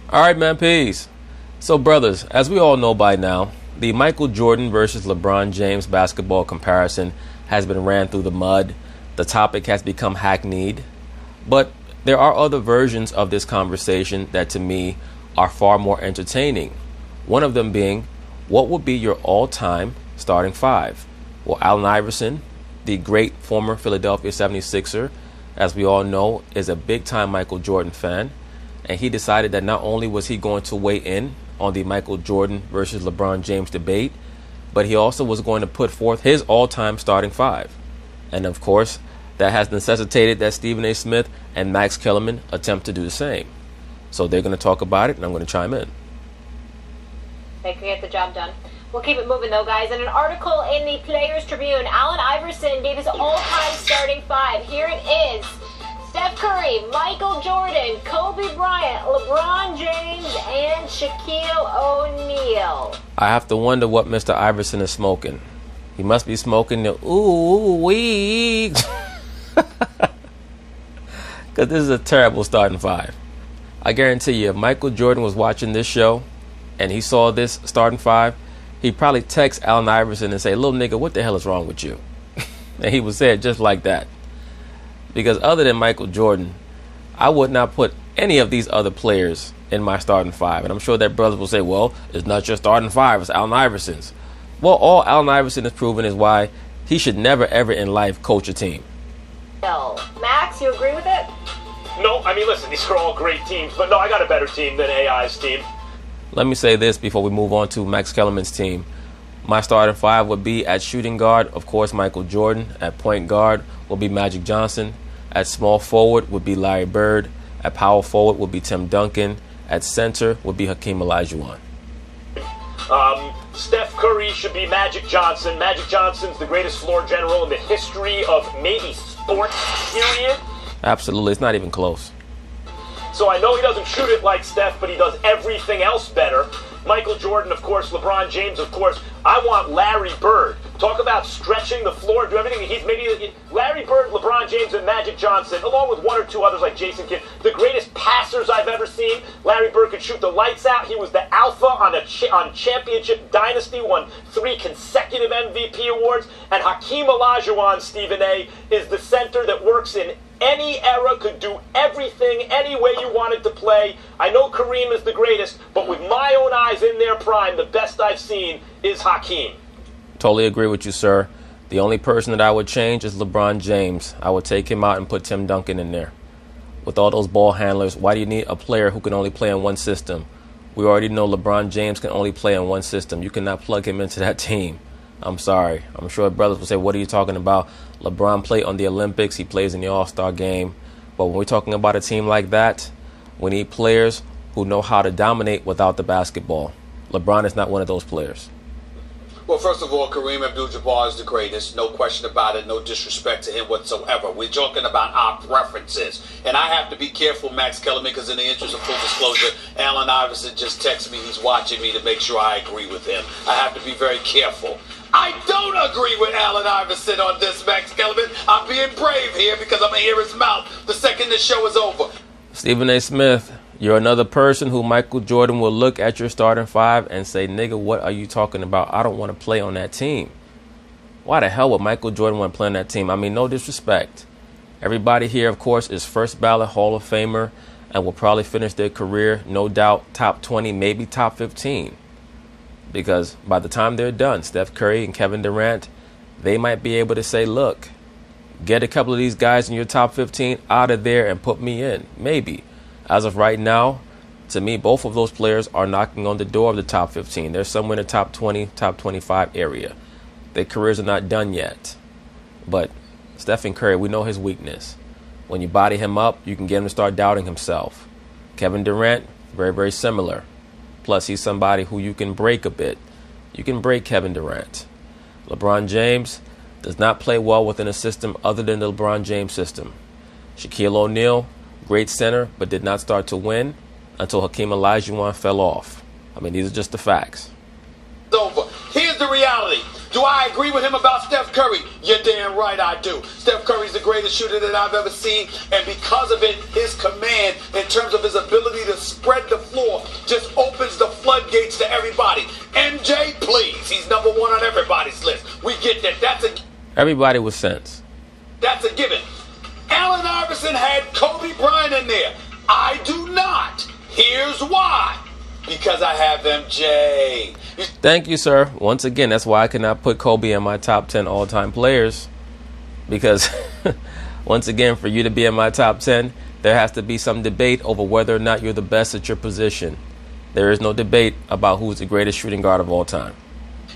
All right, man, peace. So, brothers, as we all know by now, the Michael Jordan versus LeBron James basketball comparison has been ran through the mud. The topic has become hackneyed. But there are other versions of this conversation that, to me, are far more entertaining. One of them being, what would be your all-time starting five? Well, Allen Iverson, the great former Philadelphia 76er, as we all know, is a big-time Michael Jordan fan. And he decided that not only was he going to weigh in on the Michael Jordan versus LeBron James debate, but he also was going to put forth his all-time starting five. And of course, that has necessitated that Stephen A. Smith and Max Kellerman attempt to do the same. So they're going to talk about it, and I'm going to chime in. They can get the job done. We'll keep it moving, though, guys. In an article in the Players Tribune, Allen Iverson gave his all-time starting five. Here it is. Steph Curry, Michael Jordan, Kobe Bryant, LeBron James, and Shaquille O'Neal. I have to wonder what Mr. Iverson is smoking. He must be smoking the ooh-wee. Because this is a terrible starting five. I guarantee you, if Michael Jordan was watching this show and he saw this starting five, he'd probably text Allen Iverson and say, little nigga, what the hell is wrong with you? And he would say it just like that. Because other than Michael Jordan, I would not put any of these other players in my starting five. And I'm sure that brothers will say, well, it's not your starting five, it's Allen Iverson's. Well, all Allen Iverson has proven is why he should never, ever in life coach a team. No. Max, you agree with it? No, I mean, listen, these are all great teams, but no, I got a better team than AI's team. Let me say this before we move on to Max Kellerman's team. My starting five would be at shooting guard, of course, Michael Jordan. At point guard will be Magic Johnson. At small forward would be Larry Bird. At power forward would be Tim Duncan. At center would be Hakeem Olajuwon. Steph Curry should be Magic Johnson. Magic Johnson's the greatest floor general in the history of maybe sports, period. Absolutely. It's not even close. So I know he doesn't shoot it like Steph, but he does everything else better. Michael Jordan, of course. LeBron James, of course. I want Larry Bird. Talk about stretching the floor, do everything. He's maybe Larry Bird, LeBron James, and Magic Johnson, along with one or two others like Jason Kidd, the greatest passers I've ever seen. Larry Bird could shoot the lights out. He was the alpha on Championship Dynasty, won 3 consecutive MVP awards. And Hakeem Olajuwon, Stephen A., is the center that works in any era, could do everything, any way you wanted to play. I know Kareem is the greatest, but with my own eyes in their prime, the best I've seen is Hakeem. Totally agree with you, sir. The only person that I would change is LeBron James. I would take him out and put Tim Duncan in there. With all those ball handlers, why do you need a player who can only play in one system? We already know LeBron James can only play in one system. You cannot plug him into that team. I'm sorry. I'm sure brothers will say, what are you talking about? LeBron played on the Olympics. He plays in the All-Star game. But when we're talking about a team like that, we need players who know how to dominate without the basketball. LeBron is not one of those players. Well, first of all, Kareem Abdul-Jabbar is the greatest. No question about it. No disrespect to him whatsoever. We're talking about our preferences. And I have to be careful, Max Kellerman, because in the interest of full disclosure, Allen Iverson just texted me. He's watching me to make sure I agree with him. I have to be very careful. I don't agree with Allen Iverson on this, Max Kellerman. I'm being brave here because I'm going to hear his mouth the second the show is over. Stephen A. Smith, you're another person who Michael Jordan will look at your starting five and say, nigga, what are you talking about? I don't want to play on that team. Why the hell would Michael Jordan want to play on that team? I mean, no disrespect. Everybody here, of course, is first ballot Hall of Famer and will probably finish their career, no doubt, top 20, maybe top 15. Because by the time they're done, Steph Curry and Kevin Durant, they might be able to say, look, get a couple of these guys in your top 15 out of there and put me in. Maybe. As of right now, to me, both of those players are knocking on the door of the top 15. They're somewhere in the top 20, top 25 area. Their careers are not done yet. But Stephen Curry, we know his weakness. When you body him up, you can get him to start doubting himself. Kevin Durant, very, very similar. Plus, he's somebody who you can break a bit. You can break Kevin Durant. LeBron James does not play well within a system other than the LeBron James system. Shaquille O'Neal, great center, but did not start to win until Hakeem Olajuwon fell off. I mean, these are just the facts. Over. Here's the reality. Do I agree with him about Steph Curry? You're damn right I do. Steph Curry's the greatest shooter that I've ever seen, and because of it, his command in terms of his ability to spread the floor get that. Everybody with sense. That's a given. Allen Iverson had Kobe Bryant in there. I do not. Here's why. Because I have MJ. Thank you, sir. Once again, that's why I cannot put Kobe in my top 10 all-time players. Because, once again, for you to be in my top 10, there has to be some debate over whether or not you're the best at your position. There is no debate about who's the greatest shooting guard of all time.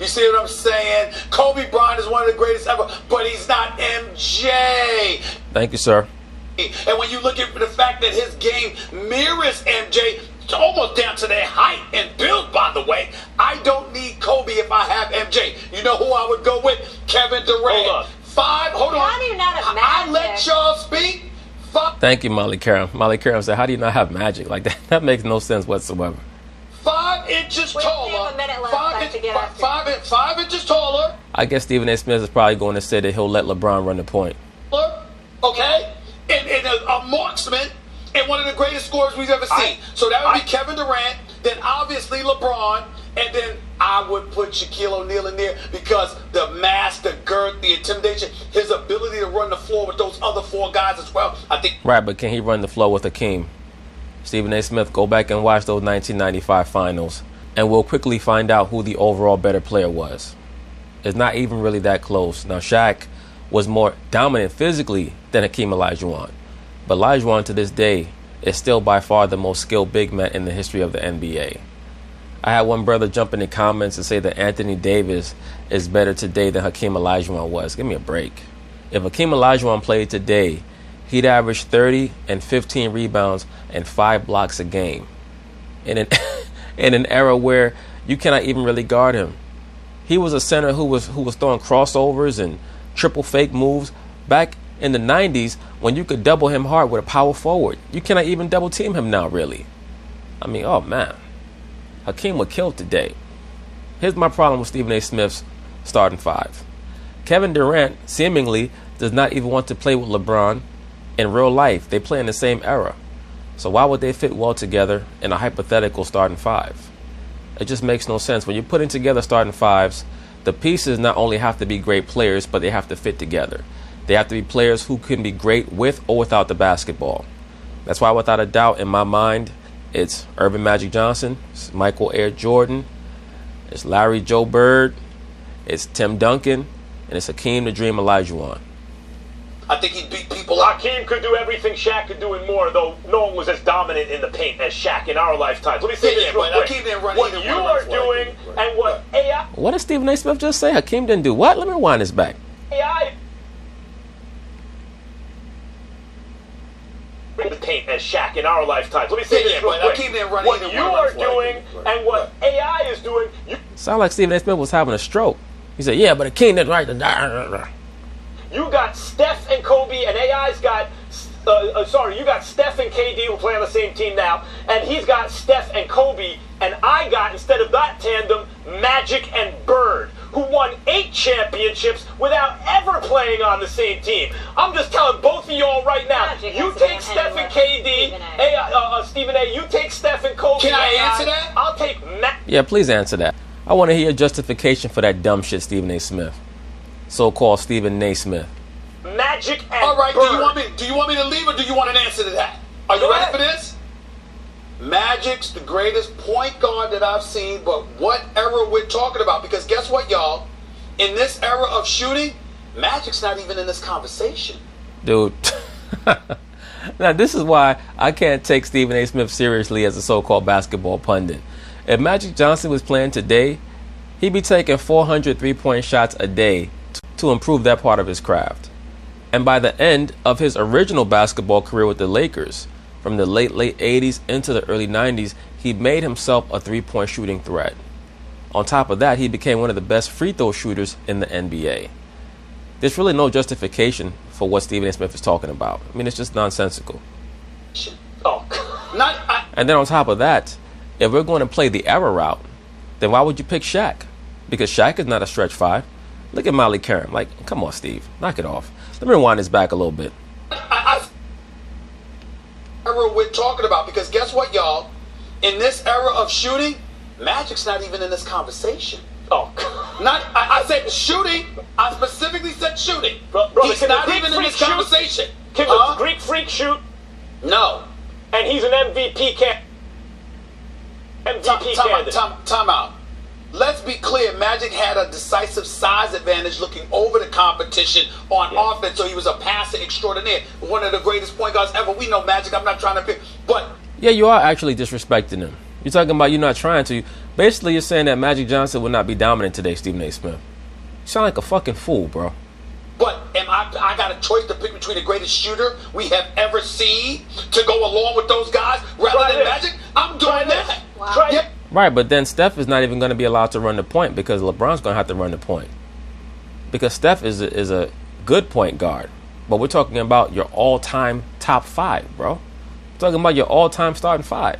You see what I'm saying? Kobe Bryant is one of the greatest ever, but he's not MJ. Thank you, sir. And when you look at the fact that his game mirrors MJ, almost down to their height and build, by the way, I don't need Kobe if I have MJ. You know who I would go with? Kevin Durant. Hold on. Hold on. How do you not have I Magic? let y'all speak. Thank you, Molly Karam. Molly Karam said, how do you not have Magic? Like that? That makes no sense whatsoever. 5 inches We taller. only have a minute left to get after. 5 inches taller. I guess Stephen A. Smith is probably going to say that he'll let LeBron run the point. Okay? And a marksman and one of the greatest scorers we've ever seen. So that would be Kevin Durant, then obviously LeBron, and then I would put Shaquille O'Neal in there because the mass, the girth, the intimidation, his ability to run the floor with those other 4 guys as well. I think. Right, but can he run the floor with Hakeem? Stephen A. Smith, go back and watch those 1995 finals, and we'll quickly find out who the overall better player was. It's not even really that close. Now, Shaq was more dominant physically than Hakeem Olajuwon, but Olajuwon to this day is still by far the most skilled big man in the history of the NBA. I had one brother jump in the comments and say that Anthony Davis is better today than Hakeem Olajuwon was. Give me a break. If Hakeem Olajuwon played today, he'd average 30 and 15 rebounds and 5 blocks a game in an in an era where you cannot even really guard him. He was a center who was throwing crossovers and triple fake moves back in the 90s when you could double him hard with a power forward. You cannot even double team him now, really. I mean, oh man. Hakeem would kill today. Here's my problem with Stephen A. Smith's starting 5. Kevin Durant seemingly does not even want to play with LeBron in real life. They play in the same era. So why would they fit well together in a hypothetical starting 5? It just makes no sense. When you're putting together starting 5s, the pieces not only have to be great players, but they have to fit together. They have to be players who can be great with or without the basketball. That's why, without a doubt, in my mind, it's Urban Magic Johnson, it's Michael Air Jordan, it's Larry Joe Bird, it's Tim Duncan, and it's Hakeem the Dream Olajuwon. I think he'd beat people. Hakeem could do everything Shaq could do and more, though no one was as dominant in the paint as Shaq in our lifetimes. Let me say this real quick. Hakeem didn't run what either you one are of doing and what AI What did Stephen A. Smith just say? Hakeem didn't do what? Let me rewind this back. in the paint as Shaq in our lifetimes. Let me say this real quick. Hakeem didn't run what either you one of are us doing and what AI is doing, you Sound like Stephen A. Smith was having a stroke. He said, yeah, but Hakeem didn't write the... You got Steph and Kobe, and AI's got, you got Steph and KD who play on the same team now, and he's got Steph and Kobe, and I got, instead of that tandem, Magic and Bird, who won 8 championships without ever playing on the same team. I'm just telling both of y'all right now, Magic you has take to Steph be and KD, Stephen A., you take Steph and Kobe. Can I AI, answer that? I'll take Yeah, please answer that. I want to hear your justification for that dumb shit, Stephen A. Smith. So-called Stephen A. Smith. Magic and All right, Bird. do you want me to leave or do you want an answer to that? Are you Go ready ahead. for this? Magic's the greatest point guard that I've seen, but what era we're talking about? Because guess what, y'all? In this era of shooting, Magic's not even in this conversation. Dude. Now, this is why I can't take Stephen A. Smith seriously as a so-called basketball pundit. If Magic Johnson was playing today, he'd be taking 400 three-point shots a day to improve that part of his craft. And by the end of his original basketball career with the Lakers, from the late 80s into the early 90s, he made himself a three-point shooting threat. On top of that, he became one of the best free throw shooters in the NBA. There's really no justification for what Stephen A. Smith is talking about. I mean, it's just nonsensical. And then on top of that, if we're going to play the era route, then why would you pick Shaq? Because Shaq is not a stretch 5. Look at Molly Karam. Like, come on, Steve. Knock it off. Let me rewind this back a little bit. Era we're talking about, because guess what, y'all? In this era of shooting, Magic's not even in this conversation. I said shooting. I specifically said shooting. He's not even in this conversation. Can the Greek freak shoot? No. And he's an MVP candidate. Time out. Let's be clear. Magic had a decisive size advantage looking over the competition on offense, so he was a passer extraordinaire. One of the greatest point guards ever. We know Magic. I'm not trying to pick, but yeah, you are actually disrespecting him. You're talking about you're not trying to. Basically, you're saying that Magic Johnson would not be dominant today, Stephen A. Smith. You sound like a fucking fool, bro. But I got a choice to pick between the greatest shooter we have ever seen to go along with those guys rather than Magic. I'm doing that. Wow. Yep. Right, but then Steph is not even going to be allowed to run the point because LeBron's going to have to run the point. Because Steph is a good point guard. But we're talking about your all-time top 5, bro. We're talking about your all-time starting 5.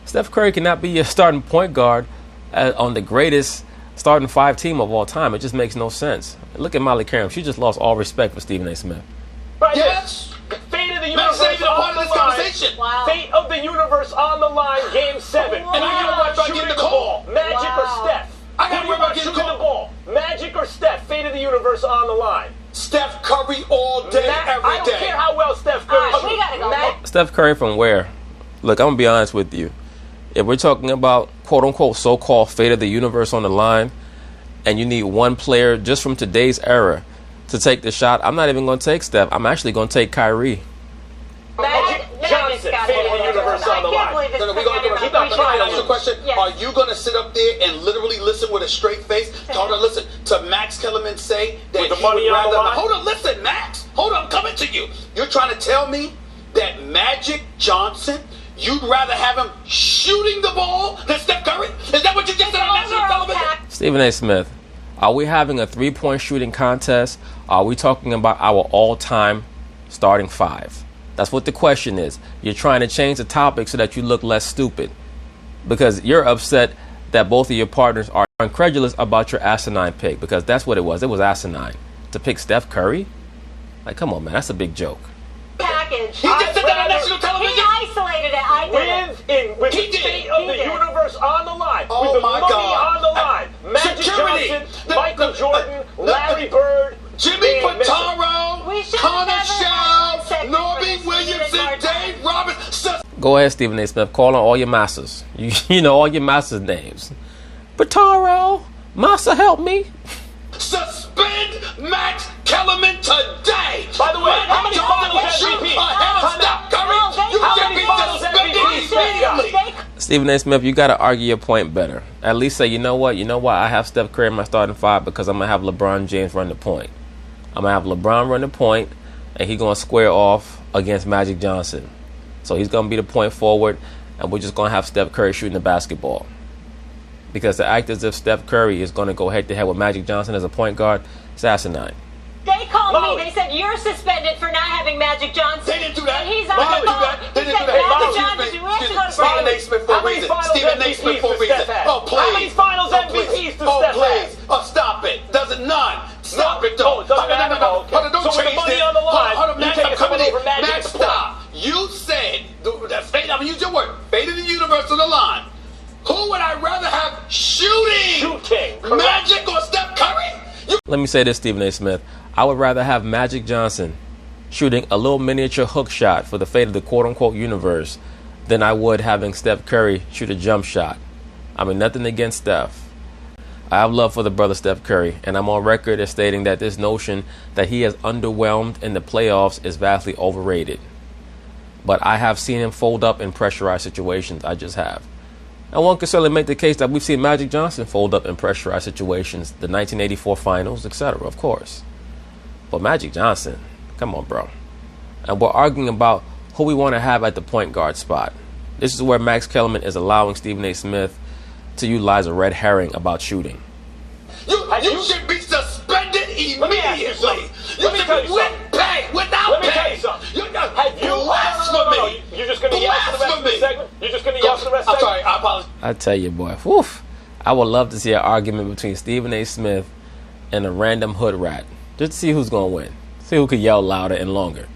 Steph Curry cannot be your starting point guard on the greatest starting 5 team of all time. It just makes no sense. Look at Molly Karam. She just lost all respect for Stephen A. Smith. Right. Yes. Fate of the universe on the line. Wow. Fate of the universe on the line. Game 7. Wow. And I got about Getting shooting the the call. ball. Magic or Steph? I got to worry about getting shooting the ball. Magic or Steph? Fate of the universe on the line. Steph Curry all day, every I don't day. care how well Steph Curry All right, we gotta go. Steph Curry from where? Look, I'm going to be honest with you. If we're talking about quote-unquote so-called fate of the universe on the line, and you need one player just from today's era to take the shot, I'm not even going to take Steph. I'm actually going to take Kyrie. Magic Johnson, fate of the universe on the line. We're going to keep on trying to ask you a question. Yes. Are you going to sit up there and literally listen with a straight face? Hold on, listen to Max Kellerman say that With the he money would on the rather. line? Hold on, listen, Max. Hold on, I'm coming to you. You're trying to tell me that Magic Johnson, you'd rather have him shooting the ball than Steph Curry? Is that what you just said on national television? Stephen A. Smith, are we having a three-point shooting contest? Are we talking about our all-time starting 5? That's what the question is. You're trying to change the topic so that you look less stupid. Because you're upset that both of your partners are incredulous about your asinine pick. Because that's what it was. It was asinine. To pick Steph Curry? Like, come on, man. That's a big joke. Package. He just said that on national He television. isolated it. I did. With He the did. fate of He the did. universe on the line. Oh, with the my money God. on the line. Magic Security. Johnson, Michael Jordan, Larry Bird, Jimmy Dan Mitchell. Pitaro, We should Connor have never had that Shell, segment for Norby this Williamson, unit, Dave Roberts. Go ahead, Stephen A. Smith. Call on all your masters. You know all your masters' names. Pitaro, Massa, help me. Suspend Max Kellerman today. By the way, how many finals shoot MVP? ahead of Steph Curry? You How should many be finals suspended MVPs? immediately. Stephen A. Smith, you got to argue your point better. At least say, you know what? I have Steph Curry in my starting 5 because I'm going to have LeBron James run the point. I'm going to have LeBron run the point, and he's going to square off against Magic Johnson. So he's going to be the point forward, and we're just going to have Steph Curry shooting the basketball. Because to act as if Steph Curry is going to go head-to-head with Magic Johnson as a point guard, it's asinine. They called Molly. me. They said you're suspended for not having Magic Johnson. They didn't do that. And he's on Molly the did phone. that. They He didn't said do that. Magic Excuse Johnson. me. We have to go to Stephen break. A. Smith for a How many reason. finals Stephen A. MVPs Smith for a does reason. Steph have? Oh, please. How many finals Oh, MVPs please. does Oh, Steph please. have? Oh, stop it. Doesn't none. Stop it, though. Oh, it doesn't matter. No. Okay. Hold on, don't So with the change money this. on the line, Hold on, you Max, take I'm someone coming in. over Magic Max, at the point. stop. You said the fate. I'm gonna use your word. Fate of the universe on the line. Who would I rather have shooting? Shooting. Correct. Magic or Steph Curry? Let me say this, Stephen A. Smith. I would rather have Magic Johnson shooting a little miniature hook shot for the fate of the quote-unquote universe than I would having Steph Curry shoot a jump shot. I mean, nothing against Steph. I have love for the brother Steph Curry, and I'm on record as stating that this notion that he has underwhelmed in the playoffs is vastly overrated. But I have seen him fold up in pressurized situations. I just have. And one can certainly make the case that we've seen Magic Johnson fold up in pressurized situations, the 1984 finals, etc., of course. But Magic Johnson, come on, bro. And we're arguing about who we want to have at the point guard spot. This is where Max Kellerman is allowing Stephen A. Smith to utilize a red herring about shooting. You should be suspended Let me ask you immediately. something. You Let me should tell be you with something. pay, without Let me tell pay. you something. You're Have you blasphemy. You're just going to yell for the rest of the Blasphemy. segment? You're just going to yell for the rest of I'm the sorry, segment? I apologize. I tell you, boy, woof. I would love to see an argument between Stephen A. Smith and a random hood rat. Just to see who's going to win. See who could yell louder and longer.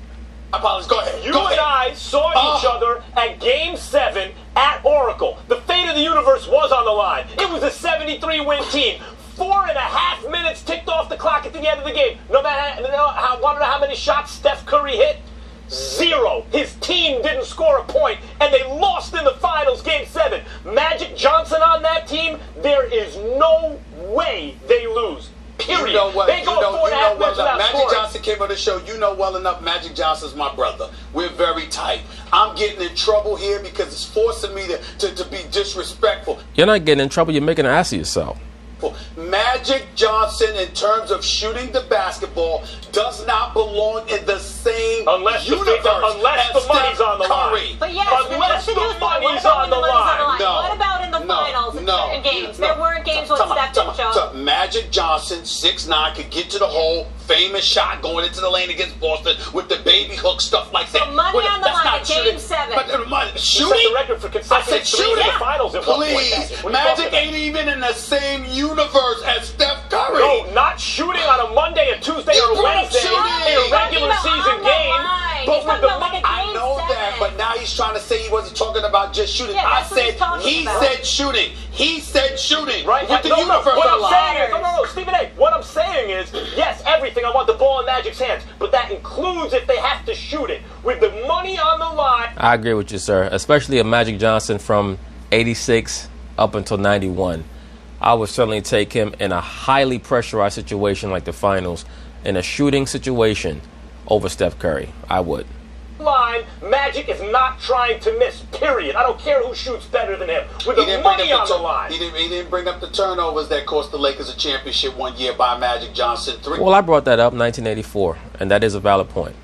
I apologize. Go ahead. You Go and ahead. I saw each other at Game 7 at Oracle. The fate of the universe was on the line. It was a 73-win team. 4.5 minutes ticked off the clock at the end of the game. No matter want to know how many shots Steph Curry hit? 0. His team didn't score a point, and they lost in the finals, Game 7. Magic Johnson on that team, there is no way they lose. Period. You know what? They go 4.5 minutes without Magic scoring. Johnson came on the show. You know well enough Magic Johnson's my brother. We're very tight. I'm getting in trouble here because it's forcing me to be disrespectful. You're not getting in trouble. You're making an ass of yourself. Magic Johnson, in terms of shooting the basketball, does not belong in the same unless universe unless the money's on the line. But yes, unless the money's money's on the line. No. What about in the finals in certain games? There weren't games when Steph didn't show. Magic Johnson, 6'9", could get to the hole. Famous shot going into the lane against Boston with the baby hook, stuff like that. So money on the line at Game 7. But shooting? Set the record for consecutive threes in the finals at one point. Please, Magic ain't even in the same universe as Steph Curry. No, not shooting on a Monday, a Tuesday, or a Wednesday in a regular season game. But with the money, I know that, but now he's trying to say he wasn't talking about just shooting. Yeah, I that's what said he's talking he about. said shooting. He said shooting. Right? With the What universe I'm on saying is, no, Stephen A. What I'm saying is, yes, everything. I want the ball in Magic's hands, but that includes if they have to shoot it with the money on the line. I agree with you, sir. Especially a Magic Johnson from 86 up until 91. I would certainly take him in a highly pressurized situation like the finals, in a shooting situation, over Steph Curry. I would. Line, Magic is not trying to miss, period. I don't care who shoots better than him. With the money on the line. He didn't bring up the turnovers that cost the Lakers a championship one year by Magic Johnson. Well, I brought that up 1984, and that is a valid point.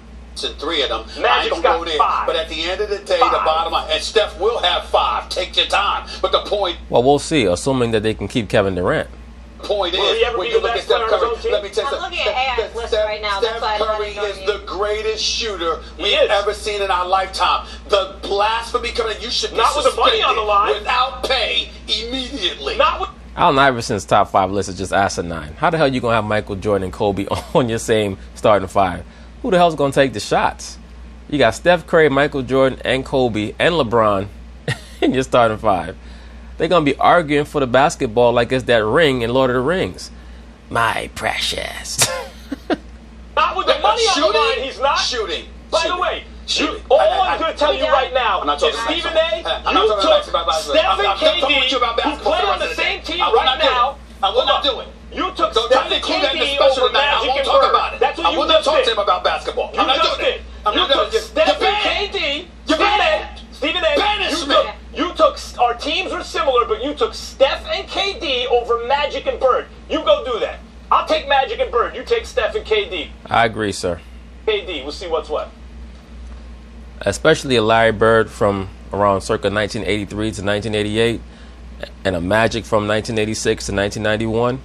And 3 of them. Magic's got 5. But at the end of the day, the bottom line, and Steph will have 5. Take your time. But the point. Well, we'll see, assuming that they can keep Kevin Durant. Point is, when you look at Steph Curry, let me tell you I'm looking at AI's list right now. That's why Steph Curry is the greatest shooter we've ever seen in our lifetime. The blasphemy coming in, you should be not with the money on the line, without pay immediately. Not with Allen Iverson's top 5 list is just asinine. How the hell are you going to have Michael Jordan and Kobe on your same starting 5? Who the hell's going to take the shots? You got Steph Curry, Michael Jordan, and Kobe, and LeBron in your starting 5. They're going to be arguing for the basketball like it's that ring in Lord of the Rings. My precious. not with the money on the line, he's not. Shooting. By the way, all I'm going to tell you right now is, Stephen A., you took Steph and KD, who play on the same team right now. I will not do it. You took Steph and KD over Magic and Bird. That's what you just did. I will not talk to him about basketball. I'm not doing it. You took Steph and KD. Stephen A., you took, our teams were similar, but you took Steph and KD over Magic and Bird. You go do that. I'll take Magic and Bird. You take Steph and KD. I agree, sir. KD, we'll see what's what. Especially a Larry Bird from around circa 1983 to 1988, and a Magic from 1986 to 1991.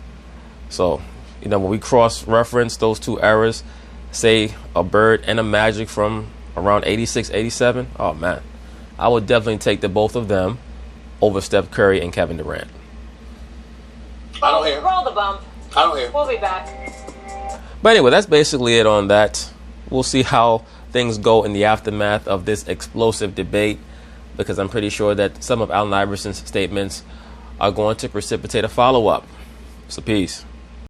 So, when we cross-reference those two eras, say a Bird and a Magic from around 86, 87, oh man, I would definitely take the both of them over Steph Curry and Kevin Durant. I don't hear. Roll the bump. I don't hear. We'll be back. But anyway, that's basically it on that. We'll see how things go in the aftermath of this explosive debate, because I'm pretty sure that some of Allen Iverson's statements are going to precipitate a follow-up. So peace.